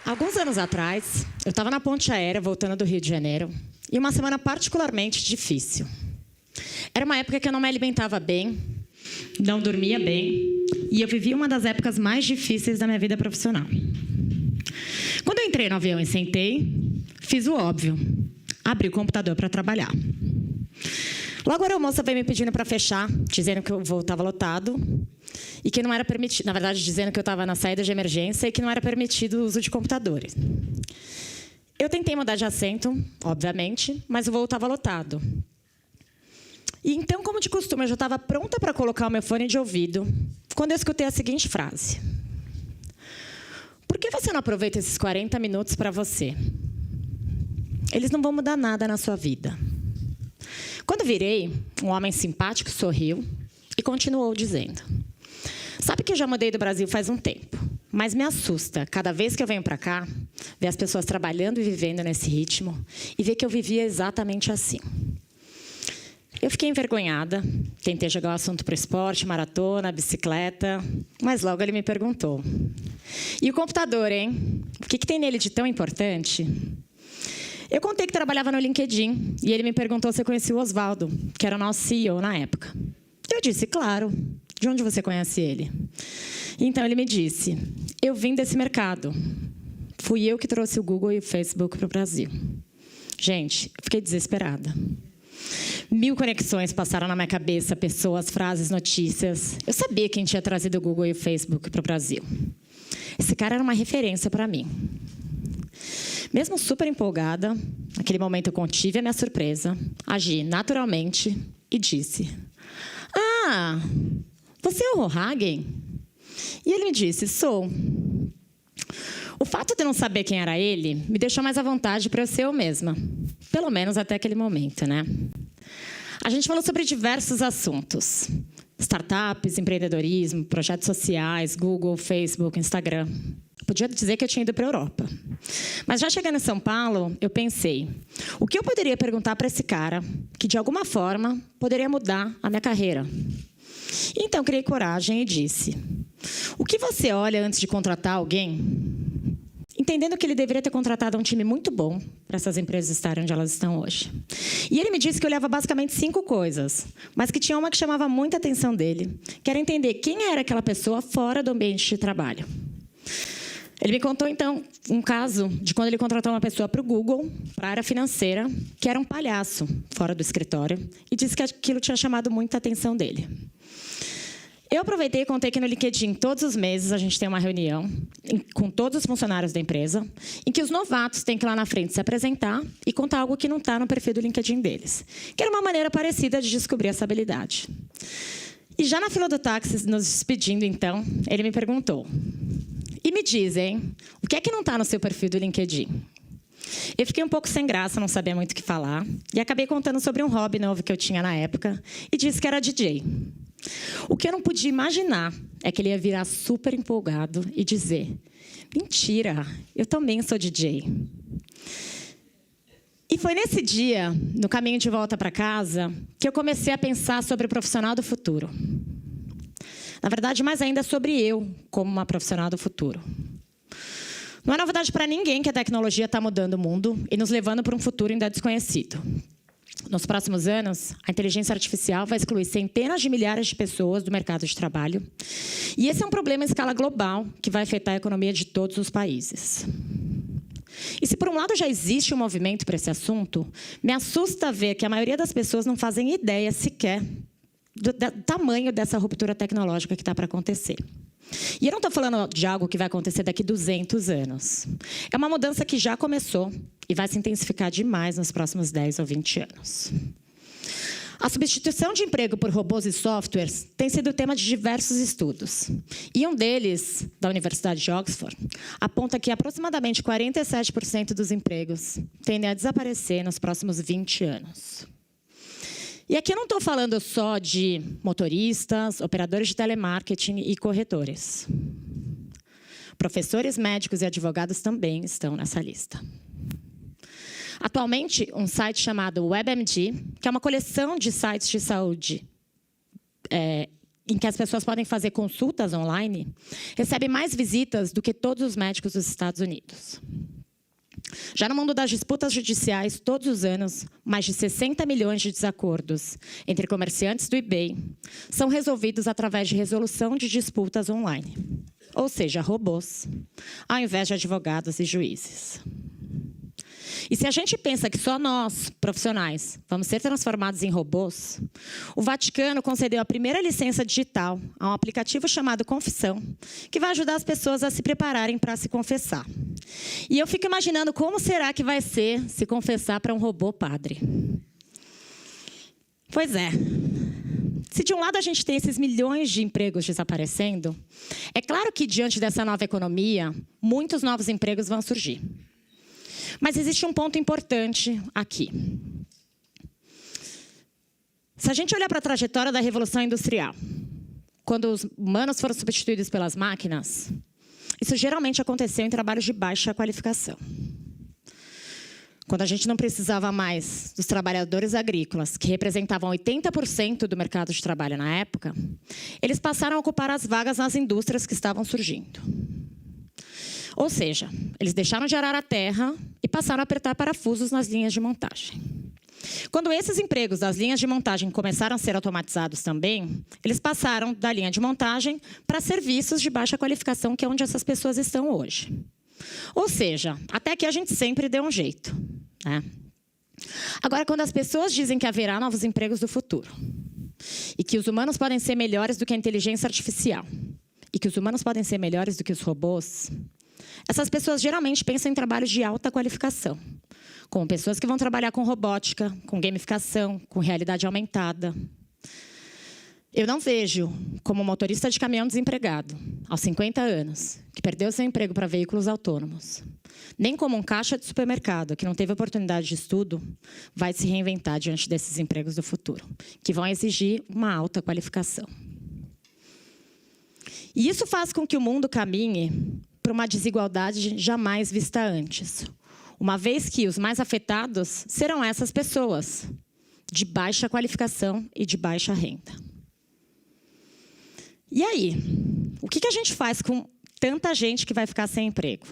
Alguns anos atrás, eu estava na ponte aérea, voltando do Rio de Janeiro, e uma semana particularmente difícil. Era uma época que eu não me alimentava bem, não dormia bem, e eu vivia uma das épocas mais difíceis da minha vida profissional. Quando eu entrei no avião e sentei, fiz o óbvio, abri o computador para trabalhar. Logo a aeromoça veio me pedindo para fechar, dizendo que o voo estava lotado e que não era permitido, na verdade, dizendo que eu estava na saída de emergência e que não era permitido o uso de computadores. Eu tentei mudar de assento, obviamente, mas o voo estava lotado. E então, como de costume, eu já estava pronta para colocar o meu fone de ouvido, quando eu escutei a seguinte frase: por que você não aproveita esses 40 minutos para você? Eles não vão mudar nada na sua vida. Quando virei, um homem simpático sorriu e continuou dizendo: sabe que eu já mudei do Brasil faz um tempo, mas me assusta, cada vez que eu venho para cá, ver as pessoas trabalhando e vivendo nesse ritmo e ver que eu vivia exatamente assim. Eu fiquei envergonhada, tentei jogar o assunto para o esporte, maratona, bicicleta, mas logo ele me perguntou: e o computador, hein? O que tem nele de tão importante? Eu contei que trabalhava no LinkedIn e ele me perguntou se eu conhecia o Oswaldo, que era o nosso CEO na época. Eu disse, claro. De onde você conhece ele? Então ele me disse: eu vim desse mercado. Fui eu que trouxe o Google e o Facebook para o Brasil. Gente, eu fiquei desesperada. 1000 conexões passaram na minha cabeça, pessoas, frases, notícias. Eu sabia quem tinha trazido o Google e o Facebook para o Brasil. Esse cara era uma referência para mim. Mesmo super empolgada, naquele momento eu contive a minha surpresa, agi naturalmente e disse: ah, você é o Rohagen? E ele me disse: sou. O fato de eu não saber quem era ele me deixou mais à vontade para eu ser eu mesma. Pelo menos até aquele momento, né? A gente falou sobre diversos assuntos: startups, empreendedorismo, projetos sociais, Google, Facebook, Instagram. Podia dizer que eu tinha ido para a Europa. Mas já chegando em São Paulo, eu pensei: o que eu poderia perguntar para esse cara que, de alguma forma, poderia mudar a minha carreira? Então, criei coragem e disse: o que você olha antes de contratar alguém? Entendendo que ele deveria ter contratado um time muito bom para essas empresas estarem onde elas estão hoje. E ele me disse que eu olhava basicamente 5 coisas, mas que tinha uma que chamava muita atenção dele, que era entender quem era aquela pessoa fora do ambiente de trabalho. Ele me contou, então, um caso de quando ele contratou uma pessoa para o Google, para a área financeira, que era um palhaço fora do escritório, e disse que aquilo tinha chamado muita atenção dele. Eu aproveitei e contei que no LinkedIn, todos os meses, a gente tem uma reunião com todos os funcionários da empresa, em que os novatos têm que ir lá na frente se apresentar e contar algo que não está no perfil do LinkedIn deles, que era uma maneira parecida de descobrir essa habilidade. E já na fila do táxi, nos despedindo, então, ele me perguntou: e me dizem, o que é que não está no seu perfil do LinkedIn? Eu fiquei um pouco sem graça, não sabia muito o que falar, e acabei contando sobre um hobby novo que eu tinha na época, e disse que era DJ. O que eu não podia imaginar é que ele ia virar super empolgado e dizer: mentira, eu também sou DJ. E foi nesse dia, no caminho de volta para casa, que eu comecei a pensar sobre o profissional do futuro. Na verdade, mais ainda sobre eu, como uma profissional do futuro. Não é novidade para ninguém que a tecnologia está mudando o mundo e nos levando para um futuro ainda desconhecido. Nos próximos anos, a inteligência artificial vai excluir centenas de milhares de pessoas do mercado de trabalho. E esse é um problema em escala global que vai afetar a economia de todos os países. E se, por um lado, já existe um movimento para esse assunto, me assusta ver que a maioria das pessoas não fazem ideia sequer do tamanho dessa ruptura tecnológica que está para acontecer. E eu não estou falando de algo que vai acontecer daqui a 200 anos. É uma mudança que já começou e vai se intensificar demais nos próximos 10 ou 20 anos. A substituição de emprego por robôs e softwares tem sido tema de diversos estudos. E um deles, da Universidade de Oxford, aponta que aproximadamente 47% dos empregos tendem a desaparecer nos próximos 20 anos. E aqui eu não estou falando só de motoristas, operadores de telemarketing e corretores. Professores, médicos e advogados também estão nessa lista. Atualmente, um site chamado WebMD, que é uma coleção de sites de saúde em que as pessoas podem fazer consultas online, recebe mais visitas do que todos os médicos dos Estados Unidos. Já no mundo das disputas judiciais, todos os anos, mais de 60 milhões de desacordos entre comerciantes do eBay são resolvidos através de resolução de disputas online, ou seja, robôs, ao invés de advogados e juízes. E se a gente pensa que só nós, profissionais, vamos ser transformados em robôs, o Vaticano concedeu a primeira licença digital a um aplicativo chamado Confissão, que vai ajudar as pessoas a se prepararem para se confessar. E eu fico imaginando como será que vai ser se confessar para um robô padre. Pois é. Se de um lado a gente tem esses milhões de empregos desaparecendo, é claro que diante dessa nova economia, muitos novos empregos vão surgir. Mas existe um ponto importante aqui. Se a gente olhar para a trajetória da Revolução Industrial, quando os humanos foram substituídos pelas máquinas, isso geralmente aconteceu em trabalhos de baixa qualificação. Quando a gente não precisava mais dos trabalhadores agrícolas, que representavam 80% do mercado de trabalho na época, eles passaram a ocupar as vagas nas indústrias que estavam surgindo. Ou seja, eles deixaram de arar a terra e passaram a apertar parafusos nas linhas de montagem. Quando esses empregos das linhas de montagem começaram a ser automatizados também, eles passaram da linha de montagem para serviços de baixa qualificação, que é onde essas pessoas estão hoje. Ou seja, até aqui a gente sempre deu um jeito, né? Agora, quando as pessoas dizem que haverá novos empregos do futuro, e que os humanos podem ser melhores do que a inteligência artificial, e que os humanos podem ser melhores do que os robôs, essas pessoas geralmente pensam em trabalhos de alta qualificação, como pessoas que vão trabalhar com robótica, com gamificação, com realidade aumentada. Eu não vejo como um motorista de caminhão desempregado, aos 50 anos, que perdeu seu emprego para veículos autônomos, nem como um caixa de supermercado que não teve oportunidade de estudo, vai se reinventar diante desses empregos do futuro, que vão exigir uma alta qualificação. E isso faz com que o mundo caminhe para uma desigualdade jamais vista antes, uma vez que os mais afetados serão essas pessoas, de baixa qualificação e de baixa renda. E aí, o que a gente faz com tanta gente que vai ficar sem emprego?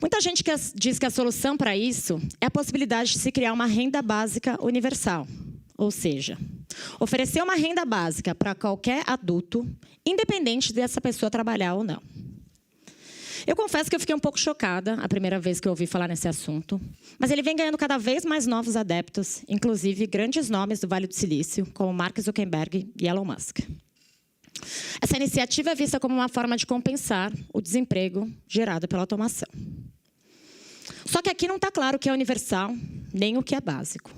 Muita gente diz que a solução para isso é a possibilidade de se criar uma renda básica universal, ou seja, oferecer uma renda básica para qualquer adulto, independente dessa pessoa trabalhar ou não. Eu confesso que eu fiquei um pouco chocada a primeira vez que eu ouvi falar nesse assunto, mas ele vem ganhando cada vez mais novos adeptos, inclusive grandes nomes do Vale do Silício, como Mark Zuckerberg e Elon Musk. Essa iniciativa é vista como uma forma de compensar o desemprego gerado pela automação. Só que aqui não está claro o que é universal, nem o que é básico.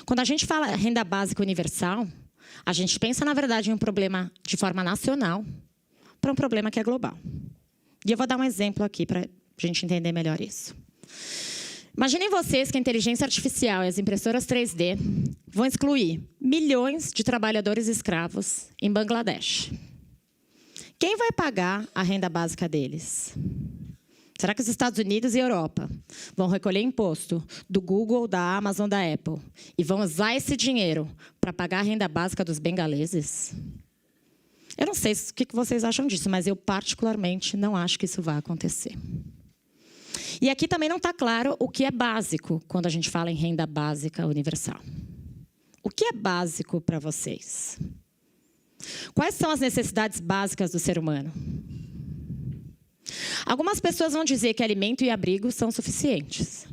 Quando a gente fala renda básica universal, a gente pensa, na verdade, em um problema de forma nacional para um problema que é global. E eu vou dar um exemplo aqui para a gente entender melhor isso. Imaginem vocês que a inteligência artificial e as impressoras 3D vão excluir milhões de trabalhadores escravos em Bangladesh. Quem vai pagar a renda básica deles? Será que os Estados Unidos e Europa vão recolher imposto do Google, da Amazon, da Apple e vão usar esse dinheiro para pagar a renda básica dos bengaleses? Eu não sei o que vocês acham disso, mas eu particularmente não acho que isso vai acontecer. E aqui também não está claro o que é básico quando a gente fala em renda básica universal. O que é básico para vocês? Quais são as necessidades básicas do ser humano? Algumas pessoas vão dizer que alimento e abrigo são suficientes.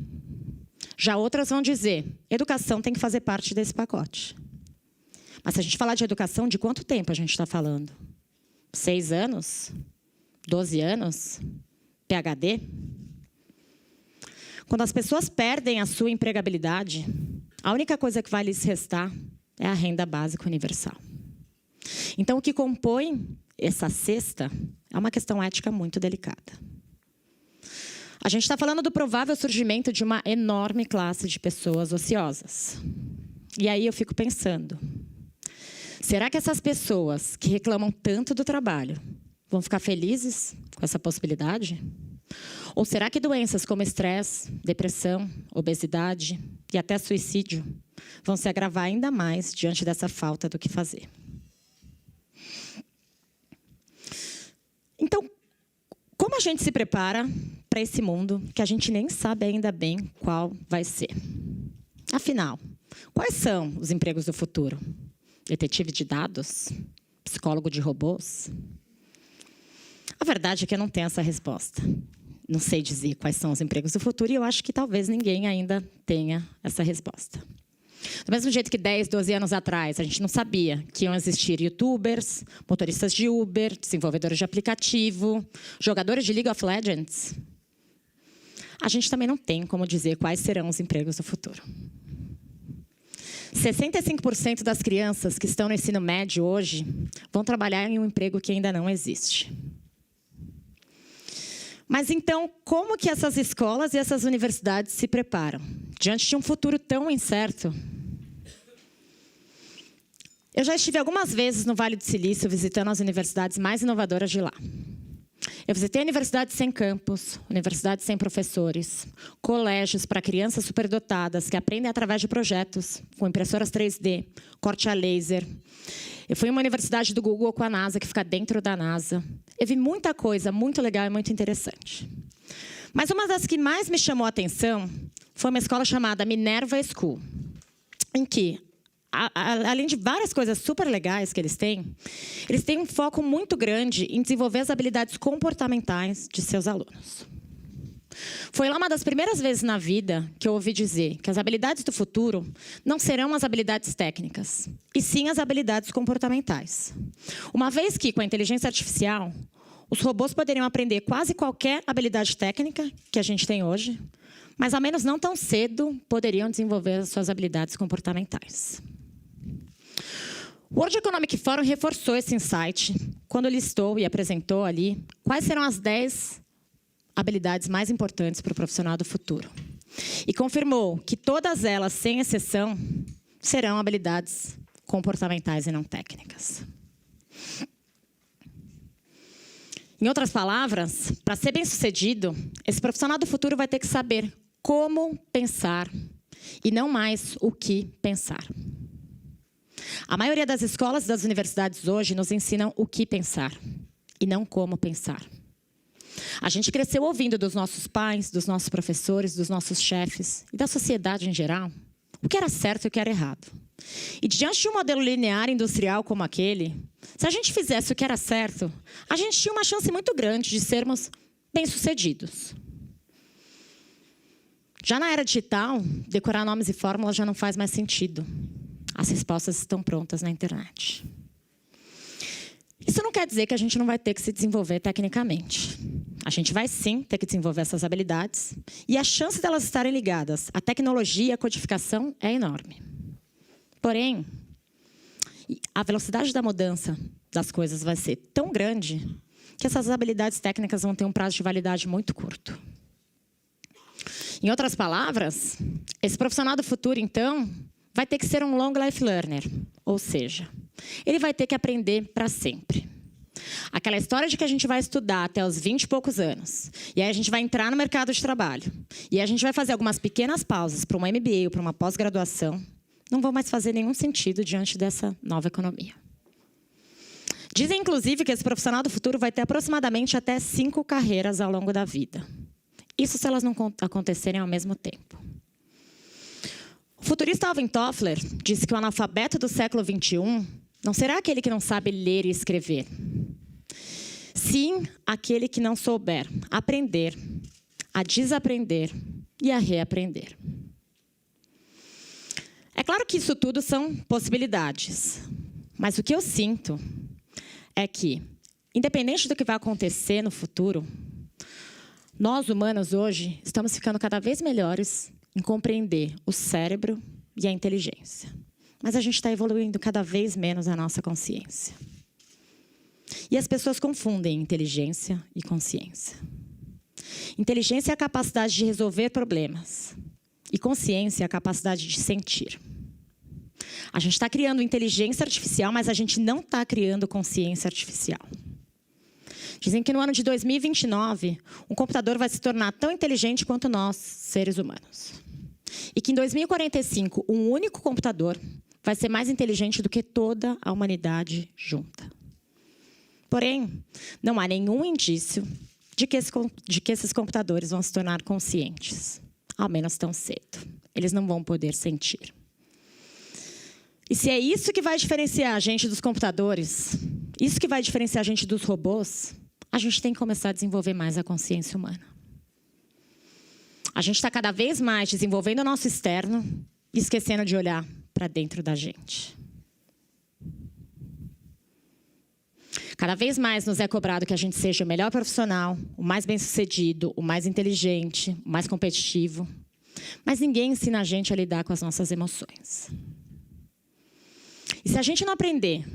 Já outras vão dizer, educação tem que fazer parte desse pacote. Mas se a gente falar de educação, de quanto tempo a gente está falando? 6 anos? 12 anos? PhD? Quando as pessoas perdem a sua empregabilidade, a única coisa que vai lhes restar é a renda básica universal. Então, o que compõe essa cesta é uma questão ética muito delicada. A gente está falando do provável surgimento de uma enorme classe de pessoas ociosas. E aí eu fico pensando, será que essas pessoas que reclamam tanto do trabalho vão ficar felizes com essa possibilidade? Ou será que doenças como estresse, depressão, obesidade, e até suicídio vão se agravar ainda mais diante dessa falta do que fazer. Então, como a gente se prepara para esse mundo que a gente nem sabe ainda bem qual vai ser? Afinal, quais são os empregos do futuro? Detetive de dados? Psicólogo de robôs? A verdade é que eu não tenho essa resposta. Não sei dizer quais são os empregos do futuro e eu acho que talvez ninguém ainda tenha essa resposta. Do mesmo jeito que 10, 12 anos atrás, a gente não sabia que iam existir youtubers, motoristas de Uber, desenvolvedores de aplicativo, jogadores de League of Legends. A gente também não tem como dizer quais serão os empregos do futuro. 65% das crianças que estão no ensino médio hoje vão trabalhar em um emprego que ainda não existe. Mas então, como que essas escolas e essas universidades se preparam diante de um futuro tão incerto? Eu já estive algumas vezes no Vale do Silício visitando as universidades mais inovadoras de lá. Eu visitei universidades sem campus, universidades sem professores, colégios para crianças superdotadas que aprendem através de projetos, com impressoras 3D, corte a laser. Eu fui em uma universidade do Google com a NASA, que fica dentro da NASA. Eu vi muita coisa muito legal e muito interessante. Mas uma das que mais me chamou a atenção foi uma escola chamada Minerva School, em que, além de várias coisas super legais que eles têm um foco muito grande em desenvolver as habilidades comportamentais de seus alunos. Foi lá uma das primeiras vezes na vida que eu ouvi dizer que as habilidades do futuro não serão as habilidades técnicas, e sim as habilidades comportamentais. Uma vez que, com a inteligência artificial, os robôs poderiam aprender quase qualquer habilidade técnica que a gente tem hoje, mas, ao menos não tão cedo, poderiam desenvolver as suas habilidades comportamentais. O World Economic Forum reforçou esse insight quando listou e apresentou ali quais serão as 10 habilidades mais importantes para o profissional do futuro. E confirmou que todas elas, sem exceção, serão habilidades comportamentais e não técnicas. Em outras palavras, para ser bem-sucedido, esse profissional do futuro vai ter que saber como pensar e não mais o que pensar. A maioria das escolas e das universidades hoje nos ensinam o que pensar e não como pensar. A gente cresceu ouvindo dos nossos pais, dos nossos professores, dos nossos chefes e da sociedade em geral o que era certo e o que era errado. E diante de um modelo linear industrial como aquele, se a gente fizesse o que era certo, a gente tinha uma chance muito grande de sermos bem-sucedidos. Já na era digital, decorar nomes e fórmulas já não faz mais sentido. As respostas estão prontas na internet. Isso não quer dizer que a gente não vai ter que se desenvolver tecnicamente. A gente vai, sim, ter que desenvolver essas habilidades. E a chance delas estarem ligadas à tecnologia e à codificação é enorme. Porém, a velocidade da mudança das coisas vai ser tão grande que essas habilidades técnicas vão ter um prazo de validade muito curto. Em outras palavras, esse profissional do futuro, então, vai ter que ser um long life learner. Ou seja, ele vai ter que aprender para sempre. Aquela história de que a gente vai estudar até os 20 e poucos anos, e aí a gente vai entrar no mercado de trabalho, e aí a gente vai fazer algumas pequenas pausas para uma MBA ou para uma pós-graduação, não vão mais fazer nenhum sentido diante dessa nova economia. Dizem, inclusive, que esse profissional do futuro vai ter aproximadamente até 5 carreiras ao longo da vida. Isso se elas não acontecerem ao mesmo tempo. O futurista Alvin Toffler disse que o analfabeto do século XXI não será aquele que não sabe ler e escrever. Sim, aquele que não souber aprender, a desaprender e a reaprender. É claro que isso tudo são possibilidades. Mas o que eu sinto é que, independente do que vai acontecer no futuro, nós, humanos, hoje, estamos ficando cada vez melhores em compreender o cérebro e a inteligência. Mas a gente está evoluindo cada vez menos a nossa consciência. E as pessoas confundem inteligência e consciência. Inteligência é a capacidade de resolver problemas. E consciência é a capacidade de sentir. A gente está criando inteligência artificial, mas a gente não está criando consciência artificial. Dizem que no ano de 2029, um computador vai se tornar tão inteligente quanto nós, seres humanos. E que em 2045, um único computador vai ser mais inteligente do que toda a humanidade junta. Porém, não há nenhum indício de que esses computadores vão se tornar conscientes, ao menos tão cedo. Eles não vão poder sentir. E se é isso que vai diferenciar a gente dos computadores, isso que vai diferenciar a gente dos robôs, a gente tem que começar a desenvolver mais a consciência humana. A gente está cada vez mais desenvolvendo o nosso externo e esquecendo de olhar para dentro da gente. Cada vez mais nos é cobrado que a gente seja o melhor profissional, o mais bem-sucedido, o mais inteligente, o mais competitivo. Mas ninguém ensina a gente a lidar com as nossas emoções. E se a gente não aprender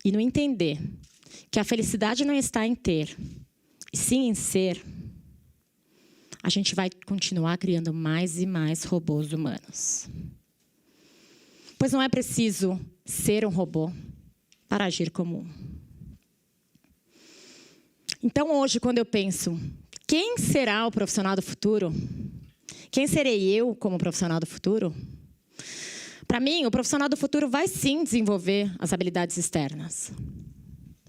e não entender que a felicidade não está em ter, e sim em ser, a gente vai continuar criando mais e mais robôs humanos. Pois não é preciso ser um robô para agir como um. Então, hoje, quando eu penso, quem será o profissional do futuro? Quem serei eu como profissional do futuro? Para mim, o profissional do futuro vai sim desenvolver as habilidades externas.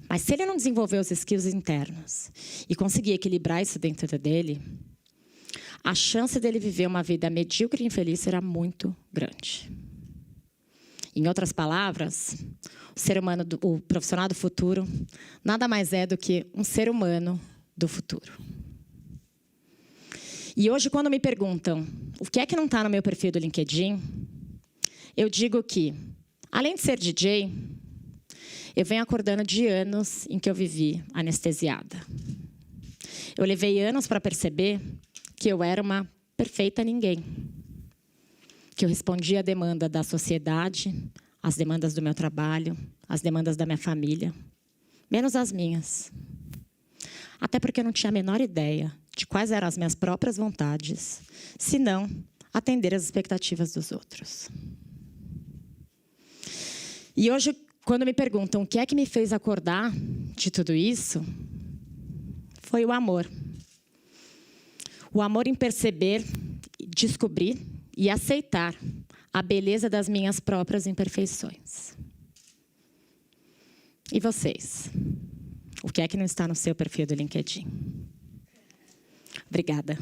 Mas se ele não desenvolver os skills internos e conseguir equilibrar isso dentro dele, a chance dele viver uma vida medíocre e infeliz será muito grande. Em outras palavras, o ser humano, o profissional do futuro, nada mais é do que um ser humano do futuro. E hoje, quando me perguntam o que é que não está no meu perfil do LinkedIn, eu digo que, além de ser DJ, eu venho acordando de anos em que eu vivi anestesiada. Eu levei anos para perceber que eu era uma perfeita ninguém. Que eu respondia à demanda da sociedade, às demandas do meu trabalho, às demandas da minha família, menos as minhas. Até porque eu não tinha a menor ideia de quais eram as minhas próprias vontades, senão atender às expectativas dos outros. E hoje, quando me perguntam o que é que me fez acordar de tudo isso, foi o amor. O amor em perceber, descobrir e aceitar a beleza das minhas próprias imperfeições. E vocês? O que é que não está no seu perfil do LinkedIn? Obrigada.